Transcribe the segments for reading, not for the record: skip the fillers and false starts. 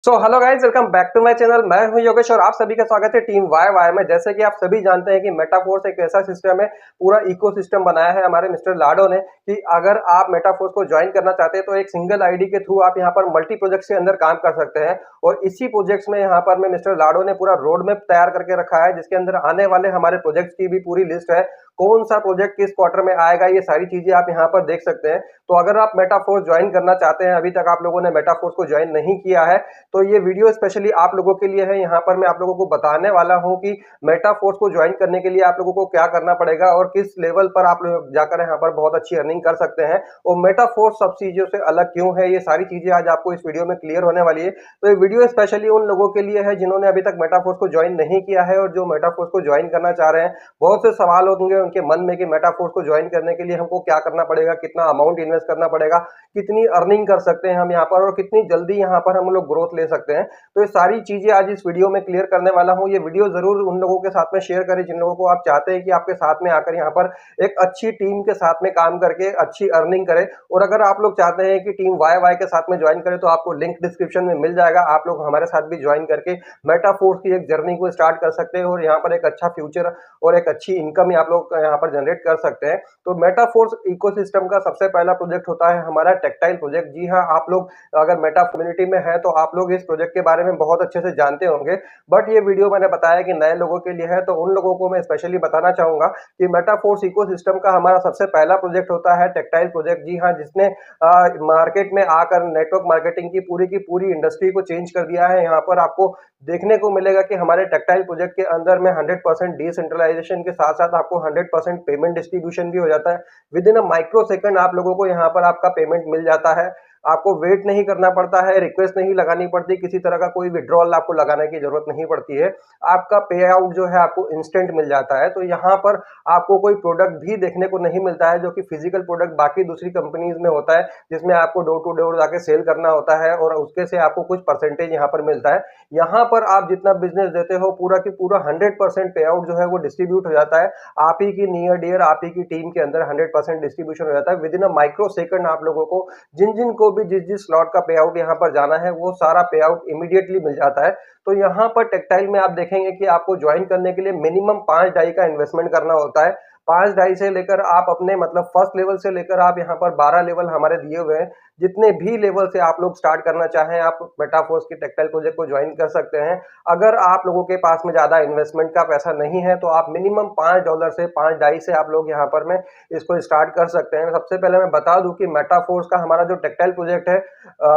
Hello guys, welcome back to my channel. मैं हूं योगेश और आप सभी का स्वागत है टीम वाई वाई में। जैसे कि आप सभी जानते हैं कि मेटाफोर्स एक ऐसा सिस्टम है, पूरा इकोसिस्टम बनाया है हमारे मिस्टर लाडो ने कि अगर आप मेटाफोर्स को ज्वाइन करना चाहते हैं तो एक सिंगल आईडी के थ्रू आप यहां पर मल्टी प्रोजेक्ट्स के अंदर काम कर सकते हैं। और इसी प्रोजेक्ट्स में यहां पर मैं मिस्टर लाडो ने पूरा रोड मैप तैयार करके रखा है, जिसके अंदर आने वाले हमारे प्रोजेक्ट्स की भी पूरी लिस्ट है। कौन सा प्रोजेक्ट किस क्वार्टर में आएगा, ये सारी चीजें आप यहाँ पर देख सकते हैं। तो अगर आप मेटाफोर्स ज्वाइन करना चाहते हैं, अभी तक आप लोगों ने मेटाफोर्स को ज्वाइन नहीं किया है, तो ये वीडियो स्पेशली आप लोगों के लिए है। यहाँ पर मैं आप लोगों को बताने वाला हूँ कि मेटाफोर्स को ज्वाइन करने के लिए आप लोगों को क्या करना पड़ेगा और किस लेवल पर आप लोग जाकर यहाँ पर बहुत अच्छी अर्निंग कर सकते हैं। और मेटाफोर्स सब चीजों से अलग क्यों है, ये सारी चीजें आज आपको इस वीडियो में क्लियर होने वाली है। तो ये वीडियो स्पेशली उन लोगों के लिए है जिन्होंने अभी तक मेटाफोर्स को ज्वाइन नहीं किया है और जो मेटाफोर्स को ज्वाइन करना चाह रहे हैं। बहुत से सवाल होंगे उनके मन में कि मेटाफोर्स को ज्वाइन करने के लिए हमको क्या करना पड़ेगा, कितना अमाउंट इन्वेस्ट करना पड़ेगा, कितनी अर्निंग कर सकते हैं हम यहाँ पर और कितनी जल्दी यहाँ पर हम लोग ग्रोथ ले सकते हैं। तो ये सारी चीजें आज इस वीडियो में क्लियर करने वाला हूँ। ये वीडियो जरूर उन लोगों के साथ में शेयर करें जिन लोगों को आप चाहते हैं कि आपके साथ में आकर यहाँ पर एक अच्छी टीम के साथ में काम करके अच्छी अर्निंग करें। और अगर आप लोग चाहते हैं कि टीम वाई वाई के साथ में ज्वाइन करें तो आपको लिंक डिस्क्रिप्शन में मिल जाएगा। आप लोग हमारे साथ भी ज्वाइन करके मेटाफोर्स की एक जर्नी को स्टार्ट कर सकते हैं और यहाँ पर एक अच्छा फ्यूचर और एक अच्छी इनकम आप लोग यहाँ पर जनरेट कर सकते हैं। तो मेटाफोर्स इकोसिस्टम का सबसे पहला प्रोजेक्ट होता है हमारा टेक्टाइल प्रोजेक्ट। जी हाँ, आप लोग अगर मेटा कम्युनिटी में है तो आप लोग इस प्रोजेक्ट के बारे में बहुत अच्छे से जानते होंगे, बट ये वीडियो मैंने बताया कि नए लोगों के लिए है, तो उन लोगों को मैं स्पेशली बताना चाहूंगा कि मेटाफोर्स इकोसिस्टम का हमारा सबसे पहला प्रोजेक्ट होता है टेक्टाइल प्रोजेक्ट। जी हाँ, जिसने मार्केट में आकर नेटवर्क मार्केटिंग की पूरी इंडस्ट्री को चेंज कर दिया है। यहाँ पर आपको देखने को मिलेगा कि हमारे टेक्टाइल प्रोजेक्ट के अंदर में 100% डिसेंट्रलाइजेशन के साथ साथ आपको 100% पेमेंट डिस्ट्रीब्यूशन भी हो जाता है। With in a micro second आप लोगों को यहाँ पर आपका पेमेंट मिल जाता है। आपको वेट नहीं करना पड़ता है, रिक्वेस्ट नहीं लगानी पड़ती, किसी तरह का कोई विड्रॉल आपको लगाने की जरूरत नहीं पड़ती है। आपका पे आउट जो है आपको इंस्टेंट मिल जाता है। तो यहाँ पर आपको कोई प्रोडक्ट भी देखने को नहीं मिलता है जो कि फिजिकल प्रोडक्ट बाकी दूसरी कंपनीज में होता है, जिसमें आपको डोर टू डोर जाके सेल करना होता है और उसके से आपको कुछ परसेंटेज यहाँ पर मिलता है। यहाँ पर आप जितना बिजनेस देते हो पूरा की पूरा 100% पे आउट जो है वो डिस्ट्रीब्यूट हो जाता है। आप ही की नियर डियर आप ही की टीम के अंदर 100% डिस्ट्रीब्यूशन हो जाता है। With in a micro second आप लोगों को जिन जिन को भी जिस जिस स्लॉट का पे आउट यहाँ पर जाना है वो सारा पे आउट इमीडिएटली मिल जाता है। तो यहाँ पर टेक्टाइल में आप देखेंगे कि आपको ज्वाइन करने के लिए मिनिमम 5 डाई का इन्वेस्टमेंट करना होता है। 5 डाई से लेकर आप अपने मतलब फर्स्ट लेवल से लेकर आप यहाँ पर 12 लेवल हमारे दिए हुए हैं। जितने भी लेवल से आप लोग स्टार्ट करना चाहें आप मेटाफोर्स की टेक्टाइल प्रोजेक्ट को ज्वाइन कर सकते हैं। अगर आप लोगों के पास में ज्यादा इन्वेस्टमेंट का पैसा नहीं है तो आप मिनिमम $5 से 5 डाई से आप लोग यहाँ पर में इसको स्टार्ट कर सकते हैं। सबसे पहले मैं बता दूं कि मेटाफोर्स का हमारा जो टेक्टाइल प्रोजेक्ट है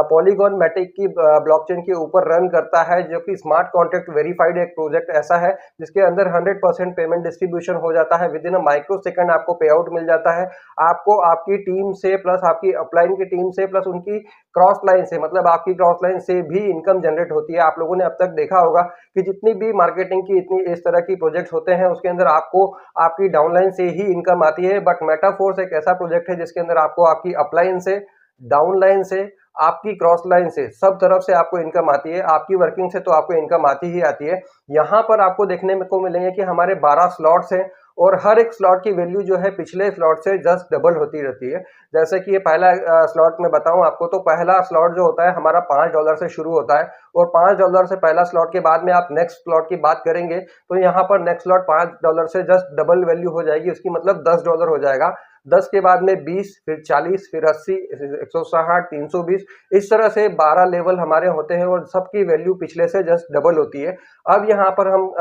पॉलीगॉन मैटिक की ब्लॉकचेन के ऊपर रन करता है, जो कि स्मार्ट कॉन्ट्रैक्ट वेरीफाइड एक प्रोजेक्ट ऐसा है जिसके अंदर 100% पेमेंट डिस्ट्रीब्यूशन हो जाता है। With in a micro second आपको पे आउट मिल जाता है। आपको आपकी टीम से प्लस आपकी अपलाइन की टीम से प्लस उनकी क्रॉस लाइन से मतलब आपकी क्रॉस लाइन से भी इनकम जनरेट होती है। आप लोगों ने अब तक देखा होगा कि जितनी भी मार्केटिंग की इतनी इस तरह की प्रोजेक्ट्स होते हैं उसके अंदर आपको आपकी डाउनलाइन से ही इनकम आती है, बट मेटाफोर्स एक ऐसा प्रोजेक्ट है जिसके अंदर आपको आपकी अपलाइन से, डाउनलाइन से, आपकी क्रॉस लाइन से सब तरफ से आपको इनकम आती है। आपकी वर्किंग से तो आपको इनकम आती ही आती है। यहाँ पर आपको देखने को मिलेंगे कि हमारे 12 स्लॉट्स हैं और हर एक स्लॉट की वैल्यू जो है पिछले स्लॉट से जस्ट डबल होती रहती है। जैसे कि ये पहला स्लॉट में बताऊं आपको, तो पहला स्लॉट जो होता है हमारा $5 से शुरू होता है और $5 से पहला स्लॉट के बाद में आप नेक्स्ट स्लॉट की बात करेंगे तो यहाँ पर नेक्स्ट स्लॉट $5 से जस्ट डबल वैल्यू हो जाएगी उसकी, मतलब $10 हो जाएगा। 10 के बाद में 20, फिर 40, फिर 80, 160, 320, इस तरह से 12 लेवल हमारे होते हैं और सबकी वैल्यू पिछले से जस्ट डबल होती है। अब यहाँ पर हम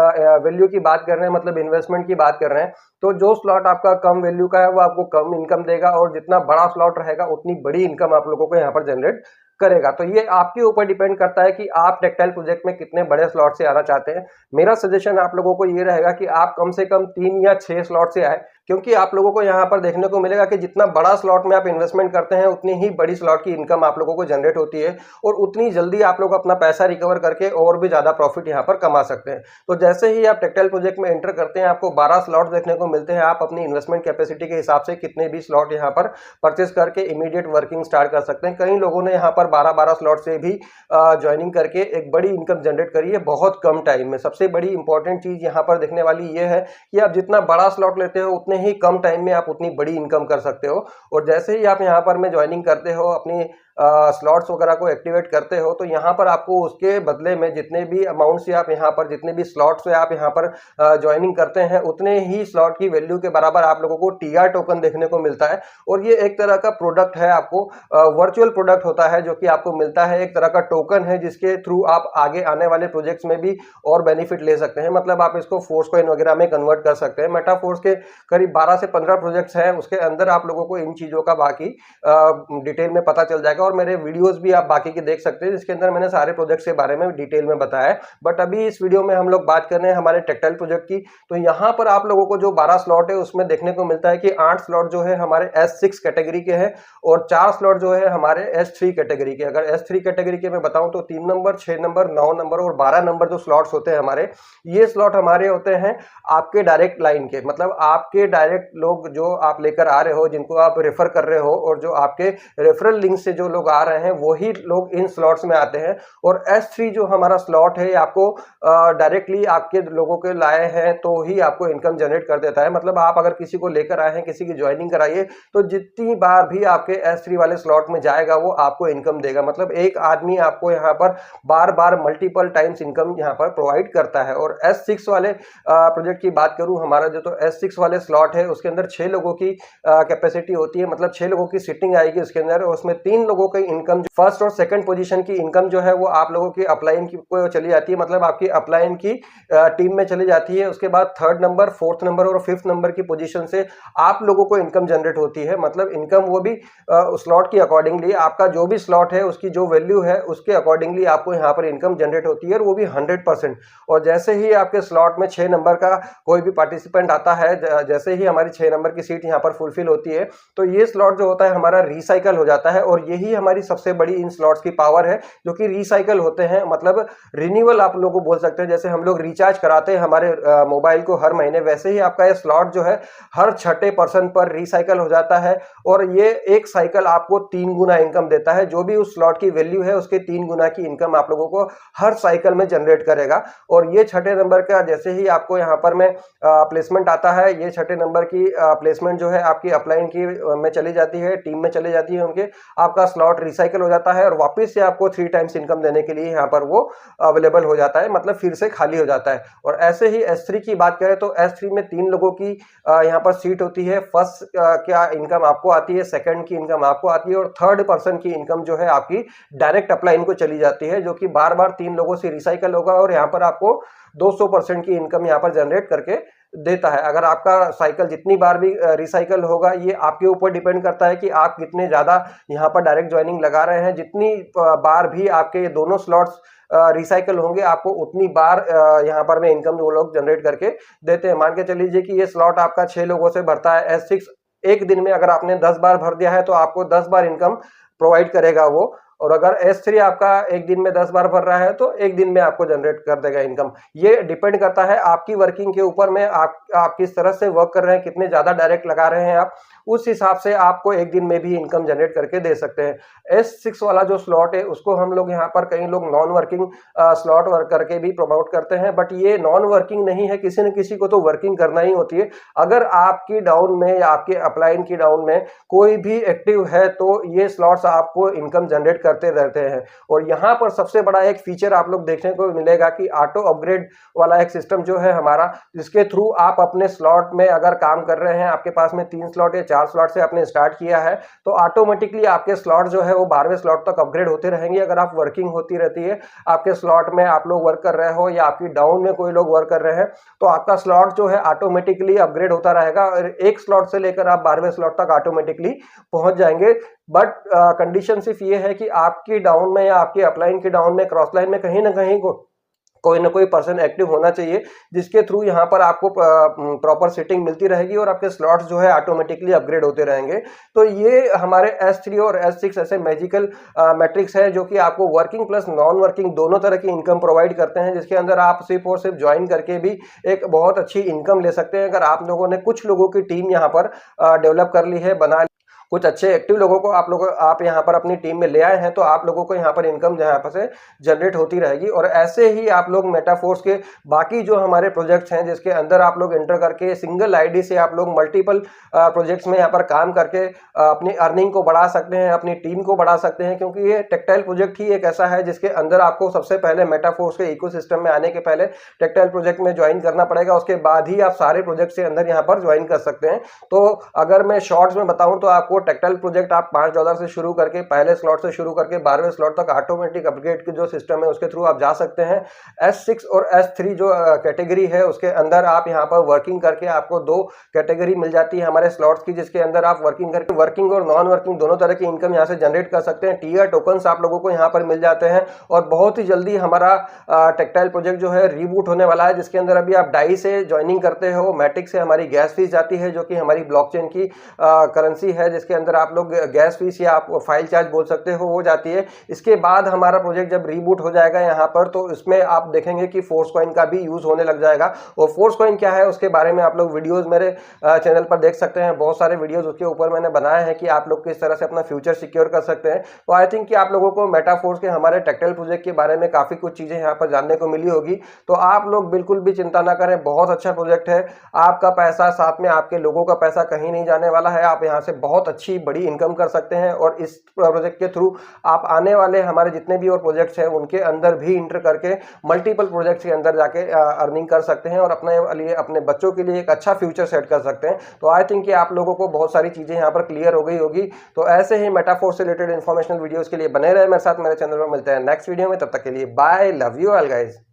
वैल्यू की बात कर रहे हैं, मतलब इन्वेस्टमेंट की बात कर रहे हैं। तो जो स्लॉट आपका कम वैल्यू का है वो आपको कम इनकम देगा और जितना बड़ा स्लॉट रहेगा उतनी बड़ी इनकम आप लोगों को यहाँ पर जनरेट करेगा। तो ये आपके ऊपर डिपेंड करता है कि आप टेक्टाइल प्रोजेक्ट में कितने बड़े स्लॉट से आना चाहते हैं। मेरा सजेशन आप लोगों को ये रहेगा कि आप कम से कम 3 या 6 स्लॉट से आए, क्योंकि आप लोगों को यहाँ पर देखने को मिलेगा कि जितना बड़ा स्लॉट में आप इन्वेस्टमेंट करते हैं उतनी ही बड़ी स्लॉट की इनकम आप लोगों को जनरेट होती है और उतनी जल्दी आप लोग अपना पैसा रिकवर करके और भी ज्यादा प्रॉफिट यहाँ पर कमा सकते हैं। तो जैसे ही आप टेक्टाइल प्रोजेक्ट में एंटर करते हैं आपको 12 स्लॉट देखने को मिलते हैं। आप अपनी इन्वेस्टमेंट कैपेसिटी के हिसाब से कितने भी स्लॉट यहाँ पर परचेस करके इमीडिएट वर्किंग स्टार्ट कर सकते हैं। कई लोगों ने यहाँ पर 12-12 स्लॉट से भी ज्वाइनिंग करके एक बड़ी इनकम जनरेट करी है बहुत कम टाइम में। सबसे बड़ी इंपॉर्टेंट चीज यहाँ पर देखने वाली ये है कि आप जितना बड़ा स्लॉट लेते हो उतने ही कम टाइम में आप उतनी बड़ी इनकम कर सकते हो। और जैसे ही आप यहाँ पर में ज्वाइनिंग करते हो अपनी स्लॉट्स वगैरह को एक्टिवेट करते हो तो यहाँ पर आपको उसके बदले में जितने भी अमाउंट से आप यहाँ पर जितने भी स्लॉट से आप यहाँ पर ज्वाइनिंग करते हैं उतने ही स्लॉट की वैल्यू के बराबर आप लोगों को टीआर टोकन देखने को मिलता है। और ये एक तरह का प्रोडक्ट है, आपको वर्चुअल प्रोडक्ट होता है जो कि आपको मिलता है, एक तरह का टोकन है जिसके थ्रू आप आगे आने वाले प्रोजेक्ट्स में भी और बेनिफिट ले सकते हैं। मतलब आप इसको फोर्स कॉइन वगैरह में कन्वर्ट कर सकते हैं। मेटाफोर्स के करीब 12 से 15 प्रोजेक्ट्स हैं, उसके अंदर आप लोगों को इन चीज़ों का बाकी डिटेल में पता चल जाएगा। और मेरे वीडियोस भी आप बाकी के देख सकते हैं जिसके अंदर मैंने सारे प्रोजेक्ट्स के बारे में डिटेल में बताया है। बट अभी इस वीडियो में हम लोग बात कर रहे हैं हमारे टेक्टाइल प्रोजेक्ट की। तो यहाँ पर आप लोगों को जो 12 स्लॉट है उसमें देखने को मिलता है कि 8 स्लॉट जो है हमारे S6 कैटेगरी के हैं और 4 स्लॉट जो है हमारे S3 कैटेगरी के। अगर S3 कैटेगरी के मैं बताऊं तो 3 नंबर, 6 नंबर, 9 नंबर और 12 नंबर जो स्लॉट्स होते हैं हमारे, ये स्लॉट हमारे होते हैं आपके डायरेक्ट लाइन के। मतलब आपके डायरेक्ट लोग जो आप लेकर आ रहे हो, जिनको आप रेफर कर रहे हो और जो आपके रेफरल लिंक से जो लोग आ रहे हैं वही लोग इन स्लॉट्स में आते हैं। और S3 जो हमारा स्लॉट है आपको डायरेक्टली आपके लोगों के लाए हैं तो ही आपको इनकम जनरेट कर देता है। मतलब आप अगर किसी को लेकर आए हैं, किसी की ज्वाइनिंग कराइए तो जितनी बार भी आपके S3 वाले स्लॉट में जाएगा वो आपको इनकम देगा। मतलब एक आदमी आपको यहाँ पर बार बार मल्टीपल टाइम्स इनकम यहाँ पर प्रोवाइड करता है। और S6 वाले प्रोजेक्ट की बात करूं, हमारा जो तो S6 वाले स्लॉट है उसके अंदर 6 लोगों की कैपेसिटी होती है। मतलब 6 लोगों की सीटिंग आएगी उसके अंदर, और उसमें 3 लोगों की इनकम, फर्स्ट और सेकंड पोजीशन की इनकम जो है वो आप लोगों की अपलाइन की को चली जाती है। मतलब आपकी अपलाइन की टीम में चली जाती है। उसके बाद 3rd नंबर, 4th नंबर और 5th नंबर की पोजीशन से आप लोगों को इनकम जनरेट होती है। मतलब इनकम वो भी स्लॉट की अकॉर्डिंगली, आपका जो भी स्लॉट है उसकी जो वैल्यू है उसके अकॉर्डिंगली आपको यहाँ पर इनकम जनरेट होती है, और वो भी 100%। और जैसे ही आपके स्लॉट में 6 नंबर का कोई भी पार्टिसिपेंट आता है, जैसे ही हमारी 6 नंबर की सीट यहाँ पर फुलफिल होती है तो ये स्लॉट जो होता है हमारा रिसाइकल हो जाता है। और यही हमारी सबसे बड़ी इन स्लॉट्स की पावर है जो कि रिसाइकल होते हैं। मतलब रिन्यूअल आप लोगों को बोल सकते हैं। जैसे हम लोग रिचार्ज कराते हैं हमारे मोबाइल को हर महीने, वैसे ही आपका ये स्लॉट जो है हर छठे पर्सन पर रिसाइकल हो जाता है। और ये एक साइकिल आपको 3 गुना इनकम देता है। जो भी उस स्लॉट की वैल्यू है उसके 3 गुना की इनकम आप लोगों को हर साइकिल में जनरेट करेगा। और ये छठे नंबर का जैसे ही आपको यहाँ पर में प्लेसमेंट आता है, ये छठे नंबर की प्लेसमेंट जो है आपकी अपलाइन की में चली जाती है, टीम में चली जाती है उनके, आपका स्लॉट रिसाइकिल हो जाता है और वापस से आपको 3 टाइम्स इनकम देने के लिए यहाँ पर वो अवेलेबल हो जाता है। मतलब फिर से खाली हो जाता है। और ऐसे ही S3 की बात करें तो S3 में 3 लोगों की यहाँ पर सीट होती है। फर्स्ट क्या इनकम आपको आती है, सेकंड की इनकम आपको आती है, और 3rd पर्सन की इनकम जो है आपकी डायरेक्ट अपलाइन को चली जाती है, जो कि बार बार 3 लोगों से रिसाइकिल होगा और यहाँ पर आपको 200% की इनकम यहाँ पर जनरेट करके देता है। अगर आपका साइकिल जितनी बार भी रिसाइकल होगा, ये आपके ऊपर डिपेंड करता है कि आप कितने ज़्यादा यहाँ पर डायरेक्ट ज्वाइनिंग लगा रहे हैं। जितनी बार भी आपके ये दोनों स्लॉट्स रिसाइकल होंगे आपको उतनी बार यहाँ पर में इनकम वो लोग जनरेट करके देते हैं। मान के चल लीजिए कि ये स्लॉट आपका 6 लोगों से भरता है S6, एक दिन में अगर आपने 10 बार भर दिया है तो आपको 10 बार इनकम प्रोवाइड करेगा वो। और अगर S3 आपका एक दिन में 10 बार भर रहा है तो एक दिन में आपको जनरेट कर देगा इनकम। ये डिपेंड करता है आपकी वर्किंग के ऊपर में, आप किस तरह से वर्क कर रहे हैं, कितने ज्यादा डायरेक्ट लगा रहे हैं आप, उस हिसाब से आपको एक दिन में भी इनकम जनरेट करके दे सकते हैं। S6 वाला जो स्लॉट है उसको हम लोग यहाँ पर कई लोग नॉन वर्किंग स्लॉट वर्क करके भी प्रमोट करते हैं, बट ये नॉन वर्किंग नहीं है, किसी न किसी को तो वर्किंग करना ही होती है। अगर आपकी डाउन में या आपके अपलाइन की डाउन में कोई भी एक्टिव है तो ये स्लॉट्स आपको इनकम जनरेट करते रहते हैं। और यहाँ पर सबसे बड़ा एक फीचर आप लोग देखने को मिलेगा कि ऑटो अपग्रेड वाला एक सिस्टम जो है हमारा, जिसके थ्रू आप अपने स्लॉट में अगर काम कर रहे हैं, आपके पास में 3 स्लॉट या 4 स्लॉट से आपने स्टार्ट किया है, तो ऑटोमेटिकली आपके स्लॉट जो है वो 12वें स्लॉट तक अपग्रेड होते रहेंगे। अगर आप वर्किंग होती रहती है, आपके स्लॉट में आप लोग वर्क कर रहे हो या आपकी डाउन में कोई लोग वर्क कर रहे हैं, तो आपका स्लॉट जो है ऑटोमेटिकली अपग्रेड होता रहेगा और एक स्लॉट से लेकर आप 12वें स्लॉट तक ऑटोमेटिकली पहुंच जाएंगे। बट कंडीशन सिर्फ ये है कि आपकी डाउन में या आपकी अपलाइन की डाउन में, क्रॉस लाइन में कहीं ना कहीं कोई ना कोई पर्सन एक्टिव होना चाहिए, जिसके थ्रू यहाँ पर आपको प्रॉपर सेटिंग मिलती रहेगी और आपके स्लॉट्स जो है ऑटोमेटिकली अपग्रेड होते रहेंगे। तो ये हमारे S3 और S6 ऐसे मैजिकल मैट्रिक्स है जो कि आपको वर्किंग प्लस नॉन वर्किंग दोनों तरह की इनकम प्रोवाइड करते हैं, जिसके अंदर आप सिर्फ और सिर्फ ज्वाइन करके भी एक बहुत अच्छी इनकम ले सकते हैं। अगर आप लोगों ने कुछ लोगों की टीम यहाँ पर डेवलप कर ली है, बना कुछ अच्छे एक्टिव लोगों को आप यहाँ पर अपनी टीम में ले आए हैं, तो आप लोगों को यहाँ पर इनकम यहाँ पर से जनरेट होती रहेगी। और ऐसे ही आप लोग मेटाफोर्स के बाकी जो हमारे प्रोजेक्ट्स हैं जिसके अंदर आप लोग एंटर करके सिंगल आईडी से आप लोग मल्टीपल प्रोजेक्ट्स में यहाँ पर काम करके अपनी अर्निंग को बढ़ा सकते हैं, अपनी टीम को बढ़ा सकते हैं। क्योंकि ये टेक्टाइल प्रोजेक्ट ही एक ऐसा है जिसके अंदर आपको सबसे पहले मेटाफोर्स के इकोसिस्टम में आने के पहले टेक्टाइल प्रोजेक्ट में ज्वाइन करना पड़ेगा, उसके बाद ही आप सारे प्रोजेक्ट से अंदर यहाँ पर ज्वाइन कर सकते हैं। तो अगर मैं शॉर्ट्स में बताऊं तो आपको टेक्टाइल प्रोजेक्ट आप $5 से शुरू करके पहले स्लॉट से शुरू करके 12वें स्लॉट तक ऑटोमेटिक अपग्रेड के जो सिस्टम है उसके थ्रू आप जा सकते हैं। S6 और S3 जो कैटेगरी है उसके अंदर आप यहाँ पर वर्किंग करके आपको 2 कैटेगरी मिल जाती है हमारे स्लॉट्स की, जिसके अंदर आप वर्किंग करके वर्किंग और नॉन वर्किंग दोनों तरह की इनकम यहाँ से जनरेट कर सकते हैं। टीआर टोकन्स आप लोगों को यहाँ पर मिल जाते हैं। और बहुत ही जल्दी हमारा टेक्टाइल प्रोजेक्ट जो है रीबूट होने वाला है, जिसके अंदर अभी आप डाई से ज्वाइनिंग करते हो, मैटिक से हमारी गैस फीस जाती है जो कि हमारी ब्लॉकचेन की करेंसी है, जिसके अंदर आप लोग गैस फीस या आप फाइल चार्ज बोल सकते हो वो जाती है। इसके बाद हमारा प्रोजेक्ट जब रीबूट हो जाएगा यहाँ पर, तो इसमें आप देखेंगे कि फोर्स कॉइन का भी यूज होने लग जाएगा। और फोर्स कॉइन क्या है उसके बारे में आप लोग वीडियोस मेरे चैनल पर देख सकते हैं, बहुत सारे वीडियोस उसके ऊपर मैंने बनाए हैं कि आप लोग किस तरह से अपना फ्यूचर सिक्योर कर सकते हैं। तो आई थिंक कि आप लोगों को मेटाफोर्स के हमारे टेक्टाइल प्रोजेक्ट के बारे में काफी कुछ चीजें यहाँ पर जानने को मिली होगी। तो आप लोग बिल्कुल भी चिंता ना करें, बहुत अच्छा प्रोजेक्ट है। आपका पैसा साथ में आपके लोगों का पैसा कहीं नहीं जाने वाला है। आप यहाँ से बहुत अच्छी बड़ी इनकम कर सकते हैं और इस प्रोजेक्ट के थ्रू आप आने वाले हमारे जितने भी और प्रोजेक्ट्स हैं उनके अंदर भी इंटर करके मल्टीपल प्रोजेक्ट्स के अंदर जाके अर्निंग कर सकते हैं और अपने लिए अपने बच्चों के लिए एक अच्छा फ्यूचर सेट कर सकते हैं। तो आई थिंक कि आप लोगों को बहुत सारी चीजें यहाँ पर क्लियर हो गई होगी। तो ऐसे ही मेटाफोर से रिलेटेड इन्फॉर्मेशनल वीडियोस के लिए बने रहे मेरे साथ, मेरे चैनल पर। मिलते हैं नेक्स्ट वीडियो में, तब तक के लिए bye, love you all guys.